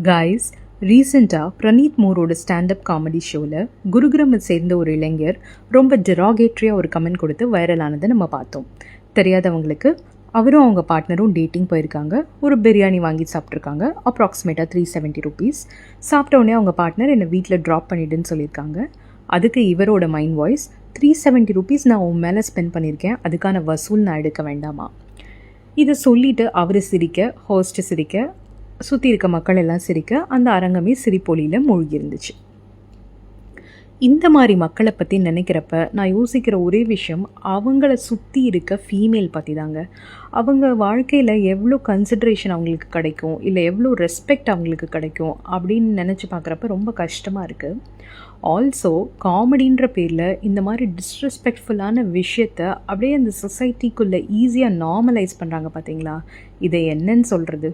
Guys, ரீசெண்டாக Praneeth மோரோட stand up comedy ஷோவில் குருகிராமை சேர்ந்த ஒரு இளைஞர் ரொம்ப டெராகேட்ரியாக ஒரு கமெண்ட் கொடுத்து வைரலானதை நம்ம பார்த்தோம். தெரியாதவங்களுக்கு, அவரும் அவங்க பார்ட்னரும் டேட்டிங் போயிருக்காங்க. ஒரு பிரியாணி வாங்கி சாப்பிட்ருக்காங்க. அப்ராக்சிமேட்டாக 370 rupees. சாப்பிட்ட உடனே அவங்க பார்ட்னர் என்னை வீட்டில் ட்ராப் பண்ணிடுன்னு சொல்லியிருக்காங்க. அதுக்கு இவரோட மைண்ட் வாய்ஸ், 370 rupees நான் உன் மேலே ஸ்பெண்ட் பண்ணியிருக்கேன், அதுக்கான வசூல் நான் எடுக்க வேண்டாமா? இதை சொல்லிவிட்டு அவர் சிரிக்க, ஹோஸ்ட் சிரிக்க, சுற்றி இருக்க மக்கள் எல்லாம் சிரிக்க, அந்த அரங்கமே சிரிப்பொலியில் மூழ்கி இருந்துச்சு. இந்த மாதிரி மக்களை பற்றி நினைக்கிறப்ப நான் யோசிக்கிற ஒரே விஷயம், அவங்கள சுற்றி இருக்க ஃபீமேல் பற்றி தாங்க. அவங்க வாழ்க்கையில் எவ்வளோ கன்சிட்ரேஷன் அவங்களுக்கு கிடைக்கும், இல்லை எவ்வளோ ரெஸ்பெக்ட் அவங்களுக்கு கிடைக்கும் அப்படின்னு நினச்சி பார்க்குறப்ப ரொம்ப கஷ்டமாக இருக்குது. ஆல்சோ காமெடின்ற பேரில் இந்த மாதிரி டிஸ்ரெஸ்பெக்ட்ஃபுல்லான விஷயத்த அப்படியே அந்த சொசைட்டிக்குள்ளே ஈஸியாக நார்மலைஸ் பண்ணுறாங்க பார்த்தீங்களா? இதை என்னன்னு சொல்கிறது?